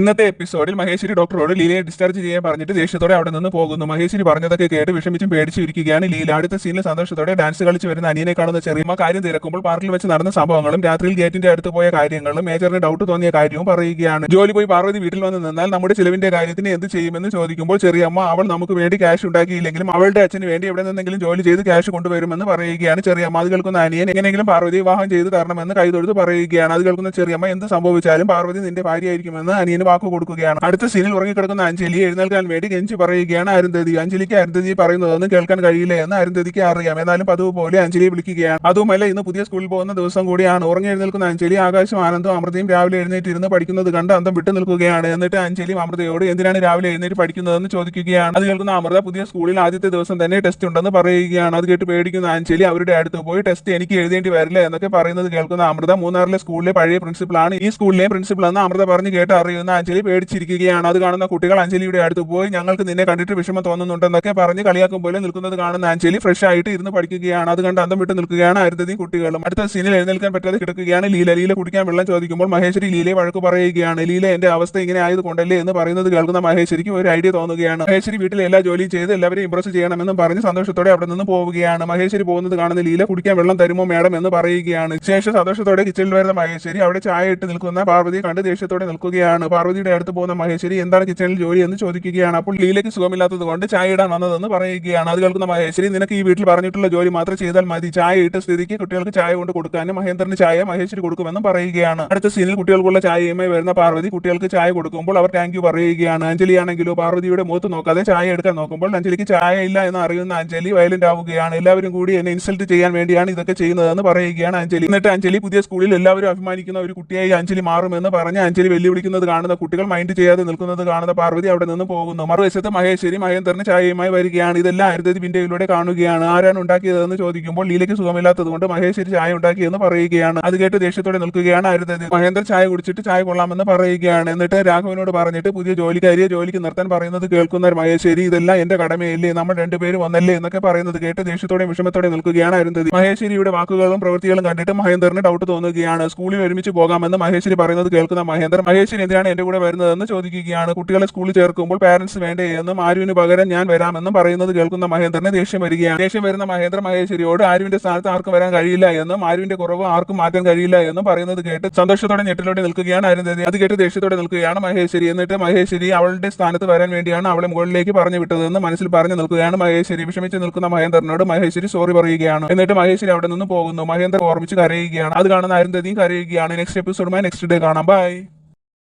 ഇന്നത്തെ എപ്പിസോഡിൽ മഹേശ്വരി ഡോക്ടറോട് ലീലയെ ഡിസ്ചാർജ് ചെയ്യാൻ പറഞ്ഞിട്ട് ദേഷ്യത്തോടെ അവിടെ നിന്ന് പോകുന്നു. മഹേശ്വരി പറഞ്ഞതൊക്കെ കേട്ട് വിഷമിച്ചും പേടിച്ചു ഇരിക്കുകയാണ് ലീല. അടുത്ത സീനിൽ സന്തോഷത്തോടെ ഡാൻസ് കളിച്ച് വരുന്ന അനിയനെ കാണുന്ന ചെറിയമ്മ കാര്യം തിരക്കുമ്പോൾ പാർക്കിൽ വെച്ച് നടന്ന സംഭവങ്ങളും രാത്രിയിൽ ഗേറ്റിന്റെ അടുത്ത് പോയ കാര്യങ്ങളും മേജറിന് ഡൗട്ട് തോന്നിയ കാര്യവും പറയുകയാണ്. ജോലി പോയി പാർവതി വീട്ടിൽ വന്ന് നിന്നാൽ നമ്മുടെ ചിലവിന്റെ കാര്യത്തിന് എന്ത് ചെയ്യുമെന്ന് ചോദിക്കുമ്പോൾ ചെറിയമ്മ അവൾ നമുക്ക് വേണ്ടി ക്യാഷ് ഉണ്ടാക്കിയില്ലെങ്കിലും അവളുടെ അച്ഛന് വേണ്ടി എവിടെ നിന്നെങ്കിലും ജോലി ചെയ്ത് ക്യാഷ് കൊണ്ടുവരുമെന്ന് പറയുകയാണ് ചെറിയമ്മ. അത് കേൾക്കുന്ന അനിയൻ എങ്ങനെയെങ്കിലും പാർവതി വിവാഹം ചെയ്ത് തരണമെന്ന് കൈതൊഴുത് പറയുകയാണ്. അത് കേൾക്കുന്ന ചെറിയമ്മ എന്ത് സംഭവിച്ചാലും പാർവതി നിന്റെ ഭാര്യയായിരിക്കുമെന്ന് അനിയന് വാക്ക് കൊടുക്കുകയാണ്. അടുത്ത സീനിൽ ഉറങ്ങിക്കിടക്കുന്ന അഞ്ജലി എഴുന്നേൽക്കാൻ വേണ്ടി കെഞ്ചി പറയുകയാണ് അരുന്ധതി. അഞ്ജലിക്ക് അരുന്ധതി പറയുന്നതൊന്നും കേൾക്കാൻ കഴിയില്ല എന്ന് അരുന്ധതിക്ക് അറിയാം. എന്നാലും പതുപോലെ അഞ്ജലിയെ വിളിക്കുകയാണ്. അതുമല്ല ഇന്ന് പുതിയ സ്കൂളിൽ പോകുന്ന ദിവസം കൂടിയാണ്. ഉറങ്ങി എഴുന്നേൽക്കുന്ന അഞ്ജലി ആകാശം ആനന്ദും അമൃതയും രാവിലെ എഴുന്നേറ്റിരുന്ന് പഠിക്കുന്നത് കണ്ട് അന്തം വിട്ടു നിൽക്കുകയാണ്. എന്നിട്ട് അഞ്ജലിയും അമൃതയോട് എന്തിനാണ് രാവിലെ എഴുന്നേറ്റ് പഠിക്കുന്നതെന്ന് ചോദിക്കുകയാണ്. അത് കേൾക്കുന്ന അമൃത പുതിയ സ്കൂളിൽ ആദ്യത്തെ ദിവസം തന്നെ ടെസ്റ്റ് ഉണ്ടെന്ന് പറയുകയാണ്. അത് കേട്ട് പേടിക്കുന്ന അഞ്ജലി അവരുടെ അടുത്ത് പോയി ടെസ്റ്റ് എനിക്ക് എഴുതേണ്ടി വരില്ല എന്നൊക്കെ പറയുന്നത് കേൾക്കുന്ന അമൃത മൂന്നാറിലെ സ്കൂളിലെ പഴയ പ്രിൻസിപ്പളാണ് ഈ സ്കൂളിലെ പ്രിൻസിപ്പൾ എന്ന് അമൃത പറഞ്ഞ് കേട്ട് അറിയുന്ന അഞ്ജലി പേടിച്ചിരിക്കുകയാണ്. അത് കാണുന്ന കുട്ടികൾ അഞ്ജലിയുടെ അടുത്ത് പോയി ഞങ്ങൾക്ക് നിന്നെ കണ്ടിട്ട് വിഷമം തോന്നുന്നുണ്ടെന്നൊക്കെ പറഞ്ഞ് കളിയാക്കും പോലെ നിൽക്കുന്നത് കാണുന്ന അഞ്ജലി ഫ്രഷ് ആയിട്ട് ഇരുന്ന് പഠിക്കുകയാണ്. അത് കണ്ട് അന്തം വിട്ട് നിൽക്കുകയാണ് അരുന്ധതിയും കുട്ടികളും. അടുത്ത സീനിൽ എഴുന്നേൽക്കാൻ പറ്റാതെ കിടക്കുകയാണ് ലീല. ലീല കുടിക്കാൻ വെള്ളം ചോദിക്കുമ്പോൾ മഹേശ്വരി ലീലയെ വഴക്ക് പറയുകയാണ്. ലീല എന്റെ അവസ്ഥ ഇങ്ങനെ ആയതുകൊണ്ടല്ലേ എന്ന് പറയുന്നത് കേൾക്കുന്ന മഹേശ്വരിക്ക് ഒരു ഐഡിയ തോന്നുകയാണ്. മഹേശ്വരി വീട്ടിലെ എല്ലാ ജോലിയും ചെയ്ത് എല്ലാവരെയും ഇംപ്രസ് ചെയ്യണമെന്നും പറഞ്ഞ് സന്തോഷത്തോടെ അവിടെ നിന്ന് പോവുകയാണ്. മഹേശ്വരി പോകുന്നത് കാണുന്ന ലീല കുടിക്കാൻ വെള്ളം തരുമോ മാഡം എന്ന് പറയുകയാണ്. ശേഷം സന്തോഷത്തോടെ കിച്ചണിൽ വരുന്ന മഹേശ്വരി അവിടെ ചായ ഇട്ട് നിൽക്കുന്ന പാർവതിയെ കണ്ട് ദേഷ്യത്തോടെ നിൽക്കുകയാണ്. പാർവതിയുടെ അടുത്ത് പോകുന്ന മഹേശ്വരി എന്താണ് കിച്ചണിൽ ജോലി എന്ന് ചോദിക്കുകയാണ്. അപ്പോൾ ലീലയ്ക്ക് സുഖമില്ലാത്തത് കൊണ്ട് ചായ ഇടാൻ വന്നതെന്ന് പറയുകയാണ്. അത് കേൾക്കുന്ന മഹേശ്വരി നിനക്ക് ഈ വീട്ടിൽ പറഞ്ഞിട്ടുള്ള ജോലി മാത്രം ചെയ്താൽ മതി, ചായ ഇട്ട സ്ഥിതിക്ക് കുട്ടികൾക്ക് ചായ കൊണ്ട് കൊടുക്കാനും മഹേന്ദ്രന് ചായ മഹേശ്വരി കൊടുക്കുമെന്നും പറയുകയാണ്. അടുത്ത സീനിൽ കുട്ടികൾക്കുള്ള ചായയുമായി വരുന്ന പാർവതി കുട്ടികൾക്ക് ചായ കൊടുക്കുമ്പോൾ അവർ താങ്ക് യു പറയുകയാണ്. അഞ്ജലി ആണെങ്കിലോ പാർവതിയുടെ മുഖത്ത് നോക്കാതെ ചായ എടുക്കാൻ നോക്കുമ്പോൾ അഞ്ജലിക്ക് ചായ ഇല്ല എന്ന് അറിയുന്ന അഞ്ജലി വയലന്റ് ആവുകയാണ്. എല്ലാവരും കൂടി എന്നെ ഇൻസൾട്ട് ചെയ്യാൻ വേണ്ടിയാണ് ഇതൊക്കെ ചെയ്യുന്നതെന്ന് പറയുകയാണ് അഞ്ജലി. എന്നിട്ട് അഞ്ജലി പുതിയ സ്കൂളിൽ എല്ലാവരും അഭിമാനിക്കുന്ന ഒരു കുട്ടിയായി അഞ്ജലി മാറുമെന്ന് പറഞ്ഞ് അഞ്ജലി വെല്ലുവിളിക്കുന്നത് കാണുന്ന കുട്ടികൾ മൈൻഡ് ചെയ്യാതെ നിൽക്കുന്നത് കാണുന്ന പാർവതി അവിടെ നിന്ന് പോകുന്നു. മറുവശത്ത് മഹേശ്വരി മഹേന്ദ്രന് ചായയുമായി വരികയാണ്. ഇതെല്ലാം അരുന്ധതി വിൻഡോയിലൂടെ കാണുകയാണ്. ആരാണ് ഉണ്ടാക്കിയതെന്ന് ചോദിക്കുമ്പോൾ ലീലയ്ക്ക് സുഖമില്ലാത്തത് കൊണ്ട് മഹേശ്വരി ചായ ഉണ്ടാക്കിയെന്ന് പറയുകയാണ്. അത് കേട്ട് ദേഷ്യത്തോടെ നിൽക്കുകയാണ് അരുന്ധതി. മഹേന്ദ്രൻ ചായ കുടിച്ചിട്ട് ചായ കൊള്ളാമെന്ന് പറയുകയാണ്. എന്നിട്ട് രാഘവനോട് പറഞ്ഞിട്ട് പുതിയ ജോലിക്കാരിയെ ജോലിക്ക് നിർത്താൻ പറയുന്നത് കേൾക്കുന്ന മഹേശ്വരി ഇതെല്ലാം എന്റെ കടമയല്ലേ, നമ്മൾ രണ്ടുപേരും വന്നല്ലേ എന്നൊക്കെ പറയുന്നത് കേട്ട് ദേഷ്യത്തോടെ വിഷമത്തോടെ നിൽക്കുകയാണ് അരുന്ധതി. മഹേശ്വരിയുടെ വാക്കുകളും പ്രവൃത്തികളും കണ്ടിട്ട് മഹേന്ദ്രന് ഡൗട്ട് തോന്നുകയാണ്. സ്കൂളിൽ ഒരുമിച്ച് പോകാമെന്ന് മഹേശ്വരി പറയുന്നത് കേൾക്കുന്ന മഹേശ്വരി എന്തിനാണ് എന്റെ കൂടെ വരുന്നതെന്ന് ചോദിക്കുകയാണ്. കുട്ടികളെ സ്കൂളിൽ ചേർക്കുമ്പോൾ പാരന്റ്സ് വേണ്ടേ എന്നും ആരുവിന് പകരം ഞാൻ വരാമെന്നും പറയുന്നത് കേൾക്കുന്ന മഹേന്ദ്രന് ദേഷ്യം വരികയാണ്. ദേഷ്യം വരുന്ന മഹേന്ദ്രൻ മഹേശ്വരിയോട് ആരുവിന്റെ സ്ഥാനത്ത് ആർക്കും വരാൻ കഴിയില്ല എന്നും ആരുവിന്റെ കുറവ് ആർക്കും മാറ്റാൻ കഴിയില്ല എന്നും പറയുന്നത് കേട്ട് സന്തോഷത്തോടെ ഞെട്ടിലോടെ നിൽക്കുകയാണ് അരുന്ധതി. അത് കേട്ട് ദേഷ്യത്തോടെ നിൽക്കുകയാണ് മഹേശ്വരി. എന്നിട്ട് മഹേശ്വരി അവളുടെ സ്ഥാനത്ത് വരാൻ വേണ്ടിയാണ് അവളെ മുകളിലേക്ക് പറഞ്ഞു വിട്ടതെന്ന് മനസ്സിൽ പറഞ്ഞു നിൽക്കുകയാണ് മഹേശ്വരി. വിഷമിച്ച് നിൽക്കുന്ന മഹേന്ദ്രനോട് മഹേശ്വരി സോറി പറയുകയാണ്. എന്നിട്ട് മഹേശ്വരി അവിടെ നിന്ന് പോകുന്നു. മഹേന്ദ്രൻ ഓർമ്മിച്ച് കരയുകയാണ്. അത് കാണുന്ന അരുന്ധതിയും കരയുകയാണ്. നെക്സ്റ്റ് എപ്പിസോഡുമായി നെക്സ്റ്റ് ഡേ കാണാം. ബൈ.